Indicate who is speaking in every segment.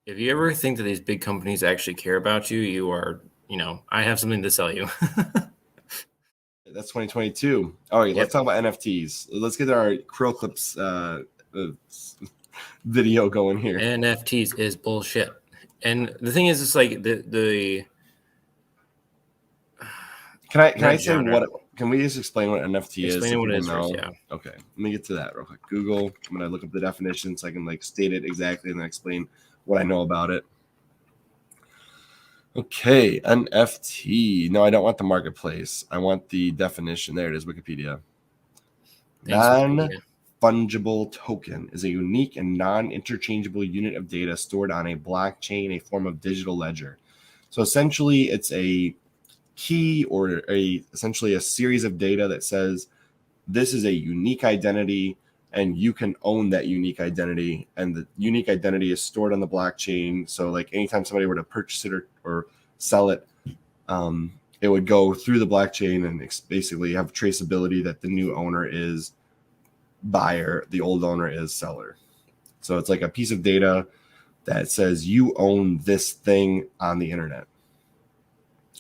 Speaker 1: If you ever think that these big companies actually care about you, you are, I have something to sell you.
Speaker 2: That's 2022. All right, let's talk about NFTs. Let's get our CHRILLCLIPS video going here.
Speaker 1: NFTs is bullshit. And the thing is, it's like the
Speaker 2: Can I say what? Can we just explain what NFT is?
Speaker 1: Explain what it is first, yeah.
Speaker 2: Okay, let me get to that real quick. Google. I'm gonna look up the definition so I can state it exactly and then explain what I know about it. Okay, NFT. No, I don't want the marketplace. I want the definition. There it is, Wikipedia. Non-fungible token is a unique and non-interchangeable unit of data stored on a blockchain, a form of digital ledger. So essentially, it's a key or essentially a series of data that says this is a unique identity and you can own that unique identity, and the unique identity is stored on the blockchain. So anytime somebody were to purchase it or sell it, it would go through the blockchain and basically have traceability that the new owner is buyer, the old owner is seller. So it's like a piece of data that says you own this thing on the internet.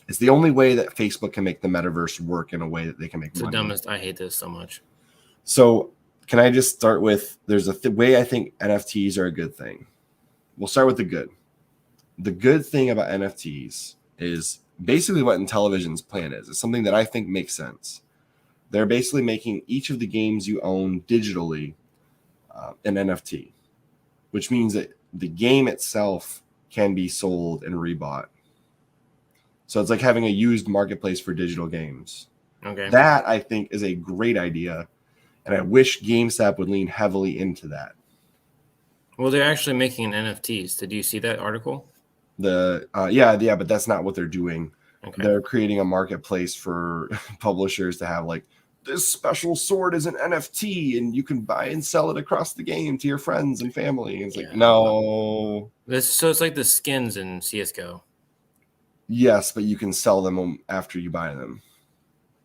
Speaker 2: It's the only way that Facebook can make the metaverse work in a way that they can make money.
Speaker 1: It's the dumbest. I hate this so much.
Speaker 2: So can I just start with, there's a way I think NFTs are a good thing. We'll start with the good. The good thing about NFTs is basically what Intellivision's plan is. It's something that I think makes sense. They're basically making each of the games you own digitally an NFT, which means that the game itself can be sold and rebought. So it's like having a used marketplace for digital games.
Speaker 1: Okay.
Speaker 2: That I think is a great idea, and I wish GameStop would lean heavily into that.
Speaker 1: Well, they're actually making NFTs. Did you see that article?
Speaker 2: Yeah, but that's not what they're doing.
Speaker 1: Okay.
Speaker 2: They're creating a marketplace for publishers to have this special sword is an NFT and you can buy and sell it across the game to your friends and family. And it's no.
Speaker 1: So it's like the skins in CSGO.
Speaker 2: Yes, but you can sell them after you buy them.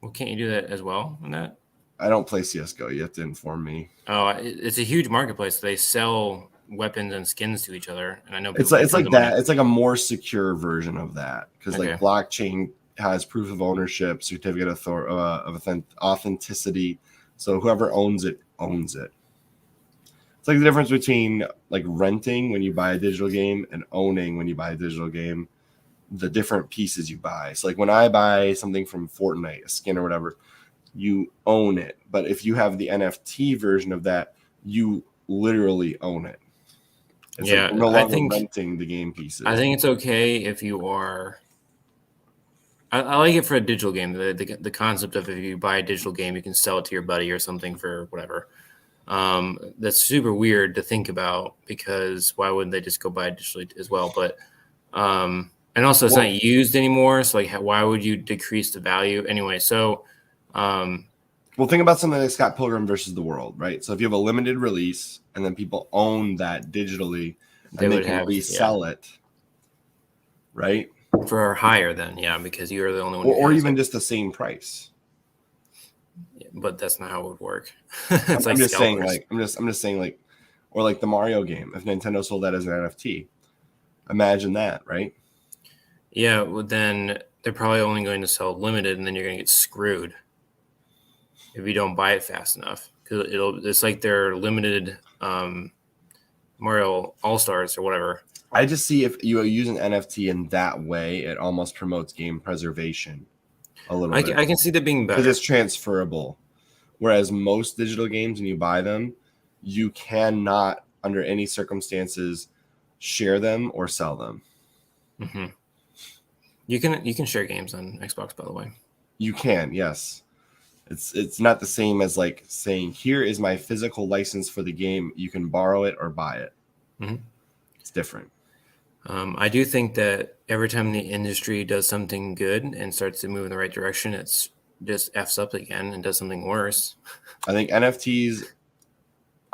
Speaker 1: Well, can't you do that as well on that?
Speaker 2: I don't play CSGO. You have to inform me.
Speaker 1: Oh, it's a huge marketplace. They sell weapons and skins to each other, and I know
Speaker 2: it's like that. It's like a more secure version of that because blockchain has proof of ownership, certificate of authenticity. So whoever owns it owns it. It's like the difference between renting when you buy a digital game and owning when you buy a digital game. The different pieces you buy. So when I buy something from Fortnite, a skin or whatever, you own it. But if you have the NFT version of that, you literally own it. It's no longer renting the game pieces.
Speaker 1: I think it's okay if you are. I like it for a digital game. The concept of if you buy a digital game, you can sell it to your buddy or something for whatever. That's super weird to think about because why wouldn't they just go buy it digitally as well? But and also, it's not used anymore. So, why would you decrease the value anyway? So,
Speaker 2: think about something like Scott Pilgrim versus the World, right? So, if you have a limited release and then people own that digitally, and they can resell it, right?
Speaker 1: For higher, then, because you're the only one.
Speaker 2: Or even just the same price.
Speaker 1: Yeah, but that's not how it would work.
Speaker 2: I'm just saying, or the Mario game. If Nintendo sold that as an NFT, imagine that, right?
Speaker 1: Yeah, well, then they're probably only going to sell limited, and then you're going to get screwed if you don't buy it fast enough. Because it's like their limited Mario All-Stars or whatever.
Speaker 2: I just see if you use an NFT in that way, it almost promotes game preservation a little bit.
Speaker 1: I can see that being better.
Speaker 2: Because it's transferable. Whereas most digital games, when you buy them, you cannot, under any circumstances, share them or sell them.
Speaker 1: Mm-hmm. You can share games on Xbox, by the way.
Speaker 2: You can, yes. It's not the same as saying, here is my physical license for the game. You can borrow it or buy it.
Speaker 1: Mm-hmm.
Speaker 2: It's different.
Speaker 1: I do think that every time the industry does something good and starts to move in the right direction, it's just F's up again and does something worse.
Speaker 2: I think NFTs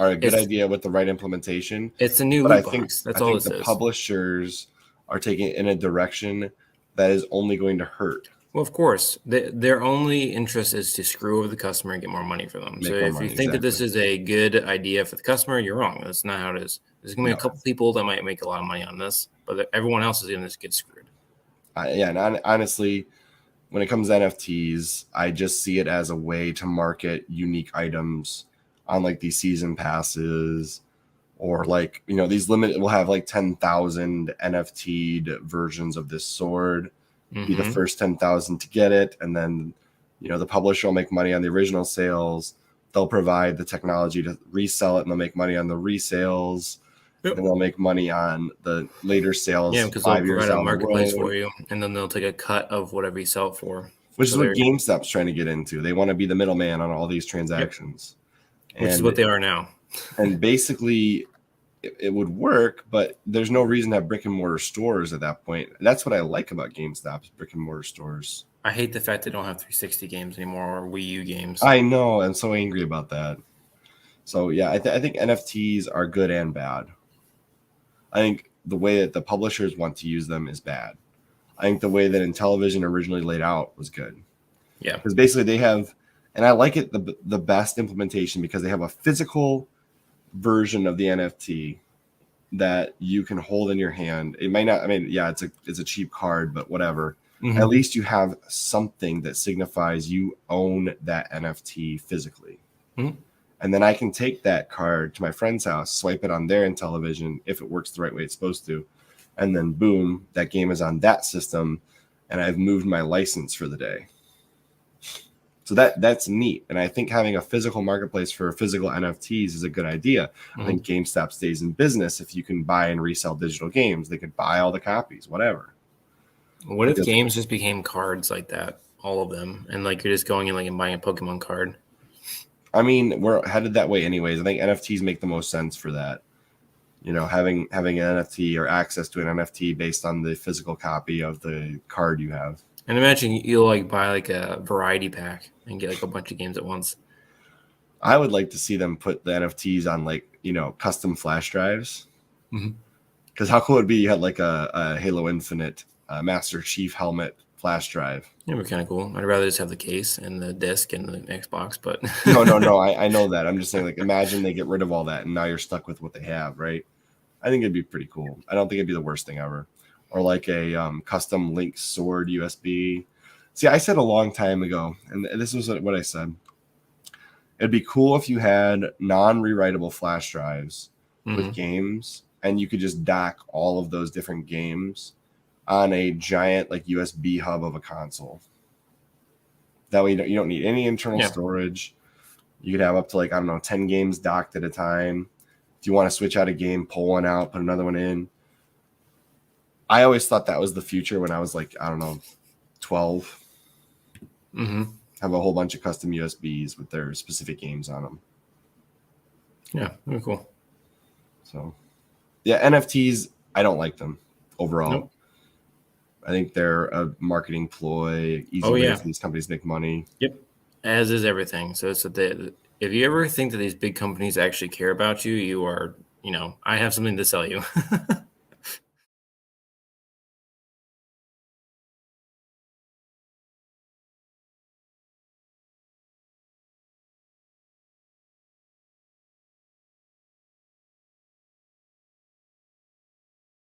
Speaker 2: are a good idea with the right implementation.
Speaker 1: It's a new loot box. That's all this is.
Speaker 2: The publishers are taking it in a direction that is only going to hurt.
Speaker 1: Well, of course, their only interest is to screw over the customer and get more money for them. So if you think that this is a good idea for the customer, you're wrong. That's not how it is. There's going to be a couple people that might make a lot of money on this, but everyone else is going to get screwed.
Speaker 2: And honestly, when it comes to NFTs, I just see it as a way to market unique items on like these season passes, or like, these limited, we'll have like 10,000 NFT'd versions of this sword, be the first 10,000 to get it. And then, the publisher will make money on the original sales. They'll provide the technology to resell it, and they'll make money on the resales. Yep. And they'll make money on the later sales.
Speaker 1: Yeah, because they'll provide a marketplace for you, and then they'll take a cut of whatever you sell it for.
Speaker 2: Which is what GameStop's trying to get into. They want to be the middleman on all these transactions.
Speaker 1: Yep. Which is what they are now.
Speaker 2: And basically, it would work, but there's no reason to have brick and mortar stores at that point. That's what I like about GameStop's brick and mortar stores.
Speaker 1: I hate the fact they don't have 360 games anymore, or Wii U games.
Speaker 2: I know. I'm so angry about that. So, yeah, I think NFTs are good and bad. I think the way that the publishers want to use them is bad. I think the way that Intellivision originally laid out was good.
Speaker 1: Yeah.
Speaker 2: Because basically they have, and I like it the best implementation, because they have a physical version of the NFT that you can hold in your hand. It might not, it's a cheap card, but whatever. Mm-hmm. At least you have something that signifies you own that NFT physically. Mm-hmm. And then I can take that card to my friend's house, swipe it on their Intellivision if it works the right way it's supposed to. And then boom, that game is on that system, and I've moved my license for the day. So that's neat. And I think having a physical marketplace for physical NFTs is a good idea. Mm-hmm. I think GameStop stays in business if you can buy and resell digital games. They could buy all the copies, whatever.
Speaker 1: What if games just became cards like that, all of them, and like you're just going in like and buying a Pokemon card?
Speaker 2: We're headed that way anyways. I think NFTs make the most sense for that. Having an NFT or access to an NFT based on the physical copy of the card you have.
Speaker 1: And imagine you'll like buy like a variety pack and get like a bunch of games at once.
Speaker 2: I would like to see them put the NFTs on like, custom flash drives. Because how cool would it be? You had like a Halo Infinite Master Chief helmet flash drive.
Speaker 1: Yeah, it'd be kind of cool. I'd rather just have the case and the disc and the Xbox, but
Speaker 2: no. I know that. I'm just saying, like, imagine they get rid of all that and now you're stuck with what they have, right? I think it'd be pretty cool. I don't think it'd be the worst thing ever. Or like a custom Link sword USB. See, I said a long time ago, and this was what I said. It'd be cool if you had non-rewritable flash drives with games, and you could just dock all of those different games on a giant like USB hub of a console. That way you don't need any internal storage. You could have up to 10 games docked at a time. If you want to switch out a game, pull one out, put another one in. I always thought that was the future when I was 12. Have a whole bunch of custom USBs with their specific games on them.
Speaker 1: Yeah, very cool.
Speaker 2: So, yeah, NFTs, I don't like them overall. Nope. I think they're a marketing ploy, easy way for these companies to make money.
Speaker 1: Yep, as is everything. So if you ever think that these big companies actually care about you, you are, I have something to sell you.